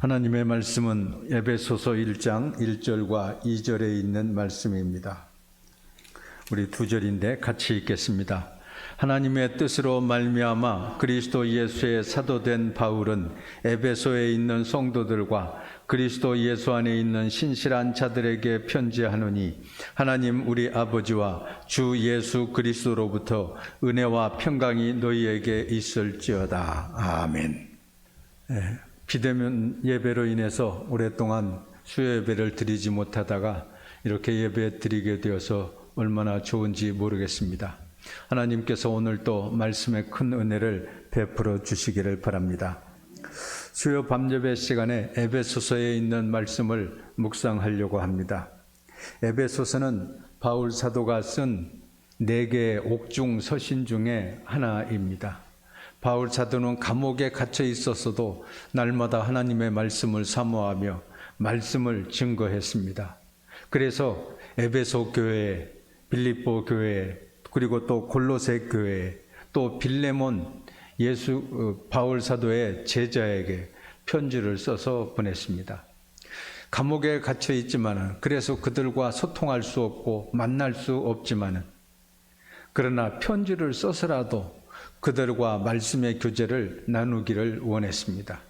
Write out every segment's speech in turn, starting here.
하나님의 말씀은 에베소서 1장 1절과 2절에 있는 말씀입니다. 우리 두 절인데 같이 읽겠습니다. 하나님의 뜻으로 말미암아 그리스도 예수의 사도된 바울은 에베소에 있는 성도들과 그리스도 예수 안에 있는 신실한 자들에게 편지하노니 하나님 우리 아버지와 주 예수 그리스도로부터 은혜와 평강이 너희에게 있을지어다. 아멘. 비대면 예배로 인해서 오랫동안 수요 예배를 드리지 못하다가 이렇게 예배 드리게 되어서 얼마나 좋은지 모르겠습니다. 하나님께서 오늘 또 말씀의 큰 은혜를 베풀어 주시기를 바랍니다. 수요 밤예배 시간에 에베소서에 있는 말씀을 묵상하려고 합니다. 에베소서는 바울 사도가 쓴 4개의 옥중 서신 중에 하나입니다. 바울 사도는 감옥에 갇혀 있었어도 날마다 하나님의 말씀을 사모하며 말씀을 증거했습니다. 그래서 에베소 교회, 빌립보 교회, 그리고 또 골로새 교회, 또 빌레몬 바울 사도의 제자에게 편지를 써서 보냈습니다. 감옥에 갇혀 있지만은 그래서 그들과 소통할 수 없고 만날 수 없지만은 그러나 편지를 써서라도 그들과 말씀의 교제를 나누기를 원했습니다.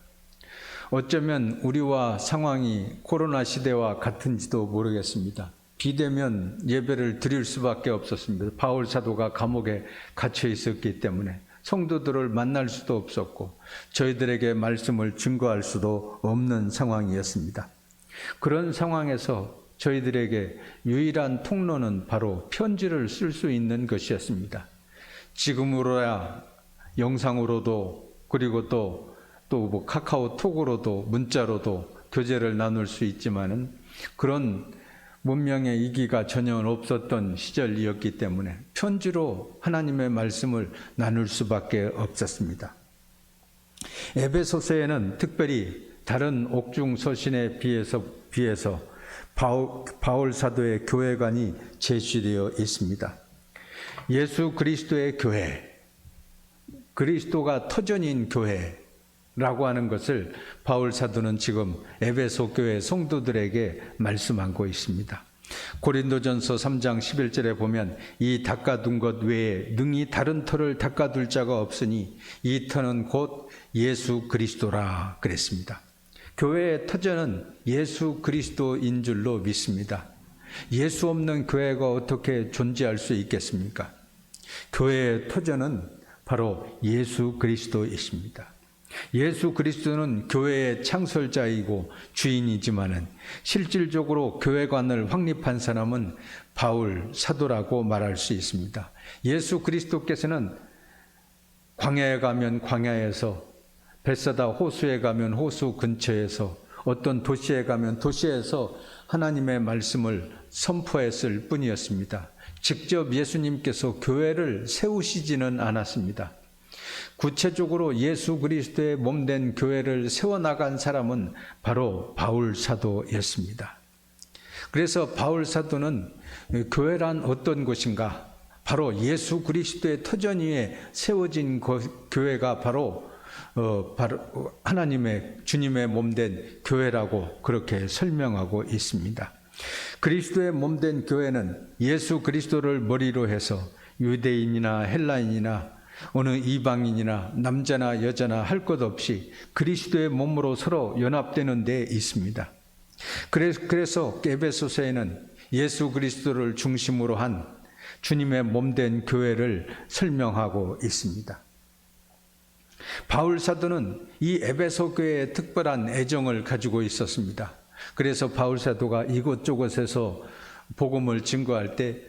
어쩌면 우리와 상황이 코로나 시대와 같은지도 모르겠습니다. 비대면 예배를 드릴 수밖에 없었습니다. 바울 사도가 감옥에 갇혀 있었기 때문에 성도들을 만날 수도 없었고 저희들에게 말씀을 증거할 수도 없는 상황이었습니다. 그런 상황에서 저희들에게 유일한 통로는 바로 편지를 쓸 수 있는 것이었습니다. 지금으로야 영상으로도 그리고 또 카카오톡으로도 문자로도 교제를 나눌 수 있지만은 그런 문명의 이기가 전혀 없었던 시절이었기 때문에 편지로 하나님의 말씀을 나눌 수밖에 없었습니다. 에베소서에는 특별히 다른 옥중 서신에 비해서 바울 사도의 교회관이 제시되어 있습니다. 예수 그리스도의 교회, 그리스도가 터전인 교회라고 하는 것을 바울 사도는 지금 에베소 교회 성도들에게 말씀하고 있습니다. 고린도전서 3장 11절에 보면 이 닦아둔 것 외에 능히 다른 터를 닦아둘 자가 없으니 이 터는 곧 예수 그리스도라 그랬습니다. 교회의 터전은 예수 그리스도인 줄로 믿습니다. 예수 없는 교회가 어떻게 존재할 수 있겠습니까? 교회의 터전은 바로 예수 그리스도이십니다. 예수 그리스도는 교회의 창설자이고 주인이지만은 실질적으로 교회관을 확립한 사람은 바울 사도라고 말할 수 있습니다. 예수 그리스도께서는 광야에 가면 광야에서, 벳사다 호수에 가면 호수 근처에서, 어떤 도시에 가면 도시에서 하나님의 말씀을 선포했을 뿐이었습니다. 직접 예수님께서 교회를 세우시지는 않았습니다. 구체적으로 예수 그리스도의 몸된 교회를 세워나간 사람은 바로 바울 사도였습니다. 그래서 바울 사도는 교회란 어떤 것인가? 바로 예수 그리스도의 터전 위에 세워진 교회가 바로 하나님의 주님의 몸된 교회라고 그렇게 설명하고 있습니다. 그리스도의 몸된 교회는 예수 그리스도를 머리로 해서 유대인이나 헬라인이나 어느 이방인이나 남자나 여자나 할 것 없이 그리스도의 몸으로 서로 연합되는 데 있습니다. 그래서 에베소서에는 예수 그리스도를 중심으로 한 주님의 몸된 교회를 설명하고 있습니다. 바울 사도는 이 에베소 교회에 특별한 애정을 가지고 있었습니다. 그래서 바울 사도가 이곳저곳에서 복음을 증거할 때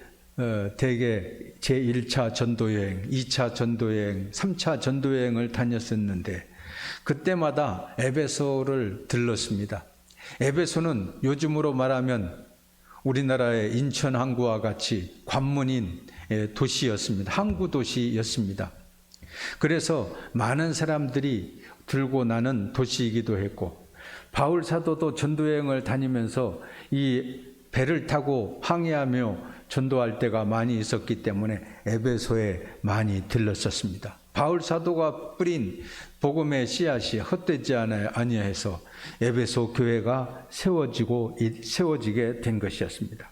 대개 제1차 전도여행, 2차 전도여행, 3차 전도여행을 다녔었는데 그때마다 에베소를 들렀습니다. 에베소는 요즘으로 말하면 우리나라의 인천 항구와 같이 관문인 도시였습니다. 항구 도시였습니다. 그래서 많은 사람들이 들고 나는 도시이기도 했고 바울 사도도 전도여행을 다니면서 이 배를 타고 항해하며 전도할 때가 많이 있었기 때문에 에베소에 많이 들렀었습니다. 바울 사도가 뿌린 복음의 씨앗이 헛되지 아니해서 에베소 교회가 세워지게 된 것이었습니다.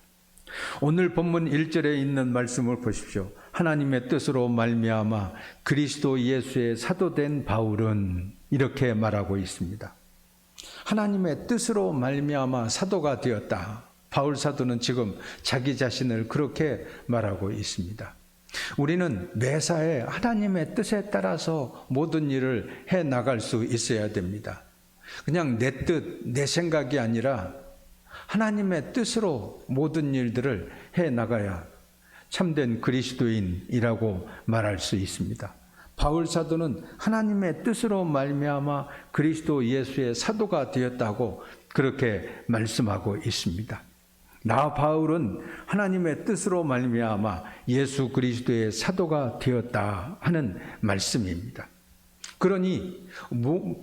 오늘 본문 1절에 있는 말씀을 보십시오. 하나님의 뜻으로 말미암아 그리스도 예수의 사도된 바울은 이렇게 말하고 있습니다. 하나님의 뜻으로 말미암아 사도가 되었다. 바울 사도는 지금 자기 자신을 그렇게 말하고 있습니다. 우리는 매사에 하나님의 뜻에 따라서 모든 일을 해 나갈 수 있어야 됩니다. 그냥 내 뜻, 내 생각이 아니라 하나님의 뜻으로 모든 일들을 해 나가야 참된 그리스도인이라고 말할 수 있습니다. 바울 사도는 하나님의 뜻으로 말미암아 그리스도 예수의 사도가 되었다고 그렇게 말씀하고 있습니다. 나 바울은 하나님의 뜻으로 말미암아 예수 그리스도의 사도가 되었다 하는 말씀입니다. 그러니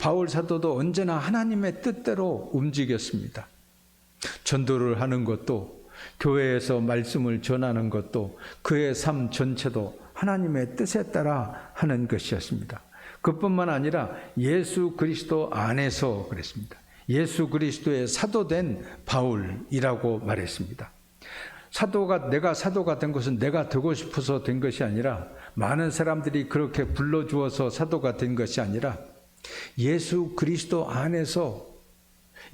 바울 사도도 언제나 하나님의 뜻대로 움직였습니다. 전도를 하는 것도, 교회에서 말씀을 전하는 것도, 그의 삶 전체도 하나님의 뜻에 따라 하는 것이었습니다. 그뿐만 아니라 예수 그리스도 안에서 그랬습니다. 예수 그리스도의 사도된 바울이라고 말했습니다. 내가 사도가 된 것은 내가 되고 싶어서 된 것이 아니라, 많은 사람들이 그렇게 불러주어서 사도가 된 것이 아니라, 예수 그리스도 안에서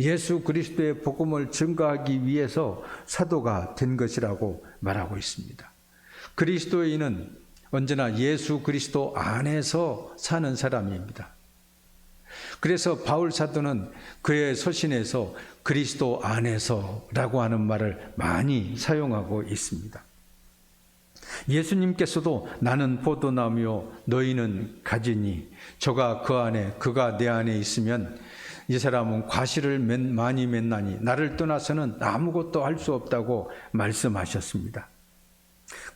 예수 그리스도의 복음을 증거하기 위해서 사도가 된 것이라고 말하고 있습니다. 그리스도인은 언제나 예수 그리스도 안에서 사는 사람입니다. 그래서 바울 사도는 그의 서신에서 그리스도 안에서라고 하는 말을 많이 사용하고 있습니다. 예수님께서도 나는 포도나무요 너희는 가지니 저가 그 안에 그가 내 안에 있으면 이 사람은 과실을 많이 맺나니 나를 떠나서는 아무것도 할 수 없다고 말씀하셨습니다.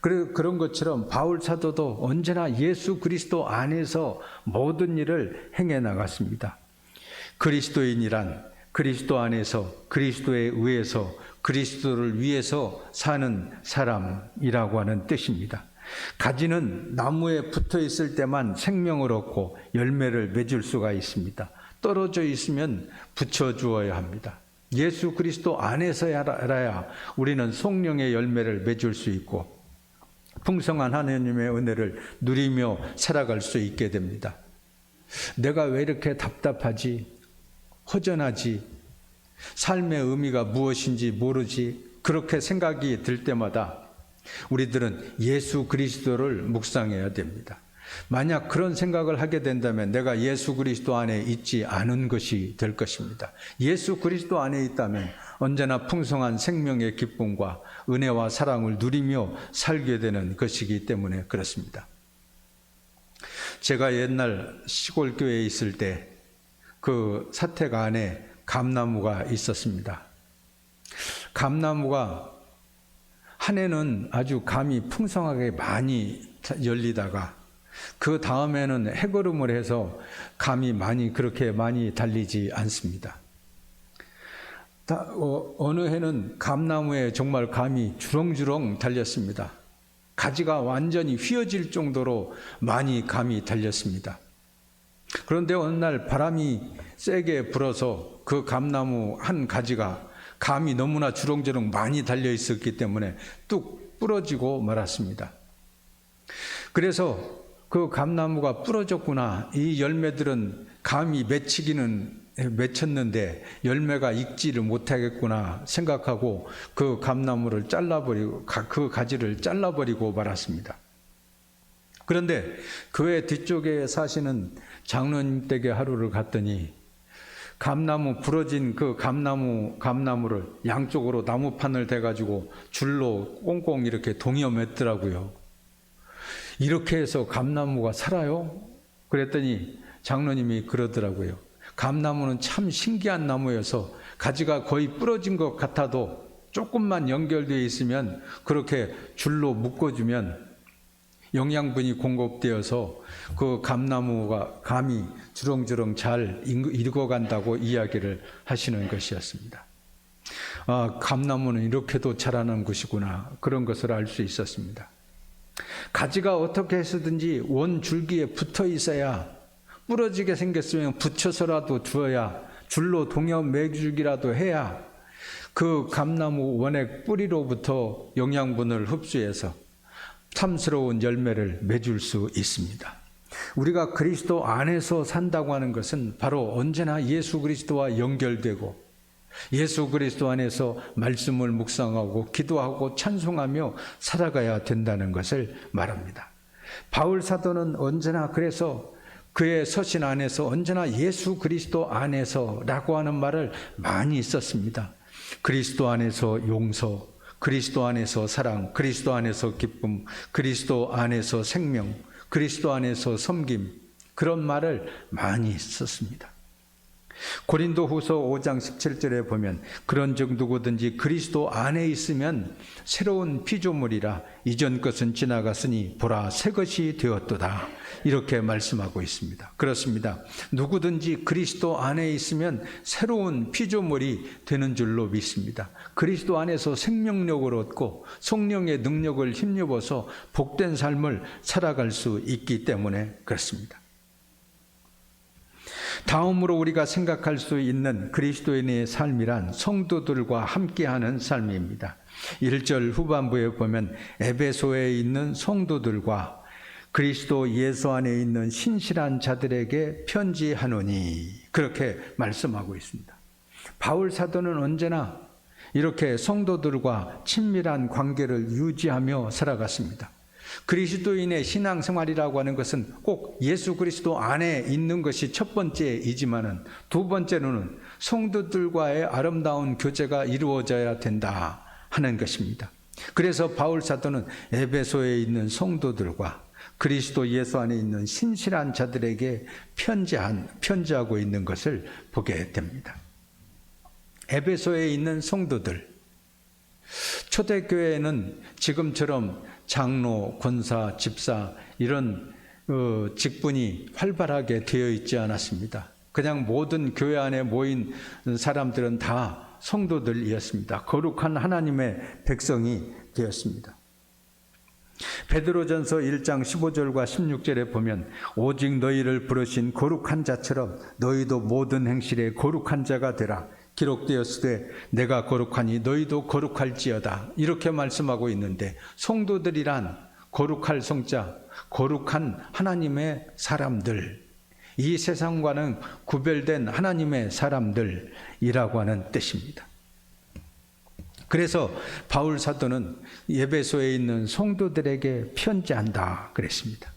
그런 것처럼 바울 사도도 언제나 예수 그리스도 안에서 모든 일을 행해 나갔습니다. 그리스도인이란 그리스도 안에서 그리스도에 의해서 그리스도를 위해서 사는 사람이라고 하는 뜻입니다. 가지는 나무에 붙어 있을 때만 생명을 얻고 열매를 맺을 수가 있습니다. 떨어져 있으면 붙여주어야 합니다. 예수 그리스도 안에서야 우리는 성령의 열매를 맺을 수 있고 풍성한 하나님의 은혜를 누리며 살아갈 수 있게 됩니다. 내가 왜 이렇게 답답하지? 허전하지? 삶의 의미가 무엇인지 모르지? 그렇게 생각이 들 때마다 우리들은 예수 그리스도를 묵상해야 됩니다. 만약 그런 생각을 하게 된다면 내가 예수 그리스도 안에 있지 않은 것이 될 것입니다. 예수 그리스도 안에 있다면 언제나 풍성한 생명의 기쁨과 은혜와 사랑을 누리며 살게 되는 것이기 때문에 그렇습니다. 제가 옛날 시골 교회에 있을 때 그 사택 안에 감나무가 있었습니다. 감나무가 한 해는 아주 감이 풍성하게 많이 열리다가 그 다음에는 해거름을 해서 감이 그렇게 많이 달리지 않습니다. 어느 해는 감나무에 정말 감이 주렁주렁 달렸습니다. 가지가 완전히 휘어질 정도로 많이 감이 달렸습니다. 그런데 어느 날 바람이 세게 불어서 그 감나무 한 가지가 감이 너무나 주렁주렁 많이 달려 있었기 때문에 뚝 부러지고 말았습니다. 그래서 그 감나무가 부러졌구나. 이 열매들은 감이 맺혔는데 열매가 익지를 못하겠구나 생각하고 그 감나무를 잘라버리고 그 가지를 잘라버리고 말았습니다. 그런데 교회 뒤쪽에 사시는 장로님 댁에 하루를 갔더니 부러진 그 감나무를 양쪽으로 나무판을 대가지고 줄로 꽁꽁 이렇게 동여 맸더라고요. 이렇게 해서 감나무가 살아요? 그랬더니 장로님이 그러더라고요. 감나무는 참 신기한 나무여서 가지가 거의 부러진 것 같아도 조금만 연결되어 있으면 그렇게 줄로 묶어주면 영양분이 공급되어서 그 감이 주렁주렁 잘 익어간다고 이야기를 하시는 것이었습니다. 감나무는 이렇게도 자라는 것이구나, 그런 것을 알 수 있었습니다. 가지가 어떻게 해서든지 원 줄기에 붙어 있어야, 부러지게 생겼으면 붙여서라도 두어야, 줄로 동여 매줄기라도 해야 그 감나무 원액 뿌리로부터 영양분을 흡수해서 탐스러운 열매를 맺을 수 있습니다. 우리가 그리스도 안에서 산다고 하는 것은 바로 언제나 예수 그리스도와 연결되고 예수 그리스도 안에서 말씀을 묵상하고 기도하고 찬송하며 살아가야 된다는 것을 말합니다. 바울 사도는 언제나 그래서 그의 서신 안에서 언제나 예수 그리스도 안에서라고 하는 말을 많이 썼습니다. 그리스도 안에서 용서, 그리스도 안에서 사랑, 그리스도 안에서 기쁨, 그리스도 안에서 생명, 그리스도 안에서 섬김, 그런 말을 많이 썼습니다. 고린도후서 5장 17절에 보면 그런즉 누구든지 그리스도 안에 있으면 새로운 피조물이라 이전 것은 지나갔으니 보라 새 것이 되었도다, 이렇게 말씀하고 있습니다. 그렇습니다. 누구든지 그리스도 안에 있으면 새로운 피조물이 되는 줄로 믿습니다. 그리스도 안에서 생명력을 얻고 성령의 능력을 힘입어서 복된 삶을 살아갈 수 있기 때문에 그렇습니다. 다음으로 우리가 생각할 수 있는 그리스도인의 삶이란 성도들과 함께하는 삶입니다. 1절 후반부에 보면 에베소에 있는 성도들과 그리스도 예수 안에 있는 신실한 자들에게 편지하노니, 그렇게 말씀하고 있습니다. 바울 사도는 언제나 이렇게 성도들과 친밀한 관계를 유지하며 살아갔습니다. 그리스도인의 신앙생활이라고 하는 것은 꼭 예수 그리스도 안에 있는 것이 첫 번째이지만은 두 번째로는 성도들과의 아름다운 교제가 이루어져야 된다 하는 것입니다. 그래서 바울 사도는 에베소에 있는 성도들과 그리스도 예수 안에 있는 신실한 자들에게 편지하고 있는 것을 보게 됩니다. 에베소에 있는 성도들, 초대교회에는 지금처럼 장로, 권사, 집사 이런 직분이 활발하게 되어 있지 않았습니다. 그냥 모든 교회 안에 모인 사람들은 다 성도들이었습니다. 거룩한 하나님의 백성이 되었습니다. 베드로전서 1장 15절과 16절에 보면 오직 너희를 부르신 거룩한 자처럼 너희도 모든 행실에 거룩한 자가 되라. 기록되었으되 내가 거룩하니 너희도 거룩할지어다, 이렇게 말씀하고 있는데 성도들이란 거룩할 성자, 거룩한 하나님의 사람들, 이 세상과는 구별된 하나님의 사람들이라고 하는 뜻입니다. 그래서 바울 사도는 에베소에 있는 성도들에게 편지한다 그랬습니다.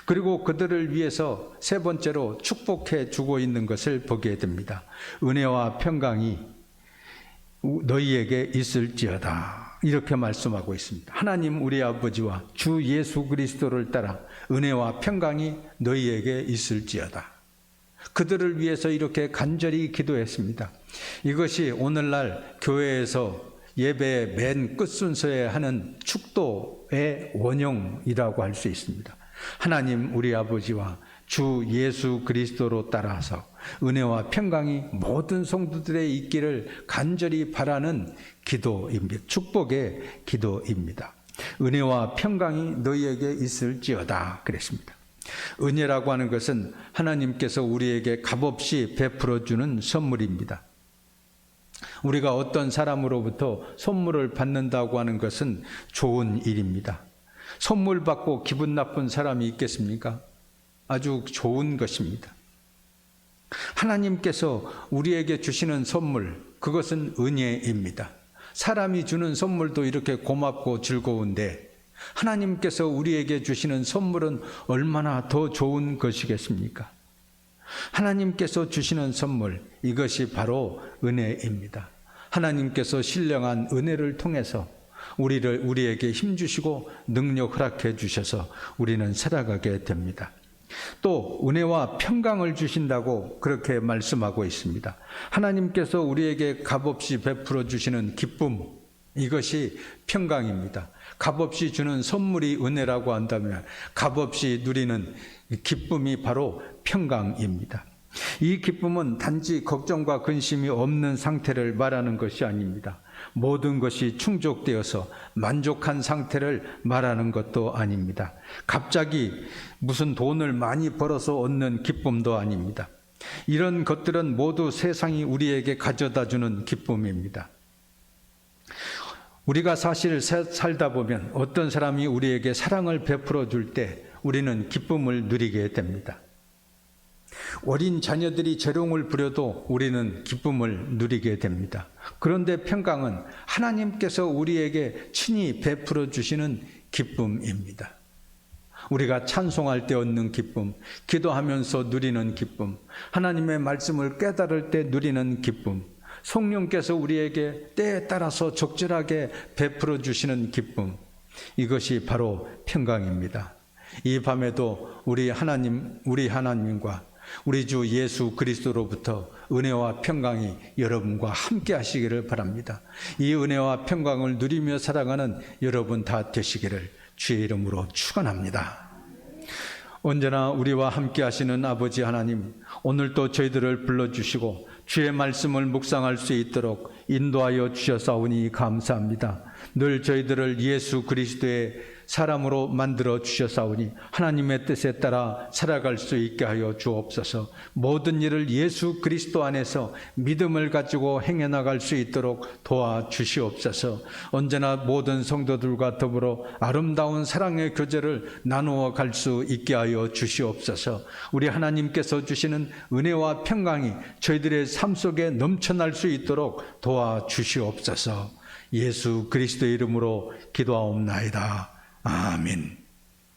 그리고 그들을 위해서 세 번째로 축복해 주고 있는 것을 보게 됩니다. 은혜와 평강이 너희에게 있을지어다, 이렇게 말씀하고 있습니다. 하나님 우리 아버지와 주 예수 그리스도를 따라 은혜와 평강이 너희에게 있을지어다. 그들을 위해서 이렇게 간절히 기도했습니다. 이것이 오늘날 교회에서 예배의 맨 끝순서에 하는 축도의 원형이라고 할 수 있습니다. 하나님 우리 아버지와 주 예수 그리스도로 따라서 은혜와 평강이 모든 성도들에 있기를 간절히 바라는 기도입니다. 축복의 기도입니다. 은혜와 평강이 너희에게 있을지어다 그랬습니다. 은혜라고 하는 것은 하나님께서 우리에게 값없이 베풀어 주는 선물입니다. 우리가 어떤 사람으로부터 선물을 받는다고 하는 것은 좋은 일입니다. 선물 받고 기분 나쁜 사람이 있겠습니까? 아주 좋은 것입니다. 하나님께서 우리에게 주시는 선물, 그것은 은혜입니다. 사람이 주는 선물도 이렇게 고맙고 즐거운데 하나님께서 우리에게 주시는 선물은 얼마나 더 좋은 것이겠습니까? 하나님께서 주시는 선물, 이것이 바로 은혜입니다. 하나님께서 신령한 은혜를 통해서 우리에게 힘주시고 능력 허락해 주셔서 우리는 살아가게 됩니다. 또 은혜와 평강을 주신다고 그렇게 말씀하고 있습니다. 하나님께서 우리에게 값없이 베풀어 주시는 기쁨, 이것이 평강입니다. 값없이 주는 선물이 은혜라고 한다면 값없이 누리는 기쁨이 바로 평강입니다. 이 기쁨은 단지 걱정과 근심이 없는 상태를 말하는 것이 아닙니다. 모든 것이 충족되어서 만족한 상태를 말하는 것도 아닙니다. 갑자기 무슨 돈을 많이 벌어서 얻는 기쁨도 아닙니다. 이런 것들은 모두 세상이 우리에게 가져다 주는 기쁨입니다. 우리가 사실 살다 보면 어떤 사람이 우리에게 사랑을 베풀어 줄 때 우리는 기쁨을 누리게 됩니다. 어린 자녀들이 재롱을 부려도 우리는 기쁨을 누리게 됩니다. 그런데 평강은 하나님께서 우리에게 친히 베풀어 주시는 기쁨입니다. 우리가 찬송할 때 얻는 기쁨, 기도하면서 누리는 기쁨, 하나님의 말씀을 깨달을 때 누리는 기쁨, 성령께서 우리에게 때에 따라서 적절하게 베풀어 주시는 기쁨, 이것이 바로 평강입니다. 이 밤에도 우리 하나님과 우리 주 예수 그리스도로부터 은혜와 평강이 여러분과 함께 하시기를 바랍니다. 이 은혜와 평강을 누리며 살아가는 여러분 다 되시기를 주의 이름으로 축원합니다. 언제나 우리와 함께 하시는 아버지 하나님, 오늘도 저희들을 불러주시고 주의 말씀을 묵상할 수 있도록 인도하여 주셨사오니 감사합니다. 늘 저희들을 예수 그리스도의 사람으로 만들어 주셨사오니 하나님의 뜻에 따라 살아갈 수 있게 하여 주옵소서. 모든 일을 예수 그리스도 안에서 믿음을 가지고 행해 나갈 수 있도록 도와주시옵소서. 언제나 모든 성도들과 더불어 아름다운 사랑의 교제를 나누어 갈 수 있게 하여 주시옵소서. 우리 하나님께서 주시는 은혜와 평강이 저희들의 삶 속에 넘쳐날 수 있도록 도와주시옵소서. 예수 그리스도의 이름으로 기도하옵나이다. 아멘.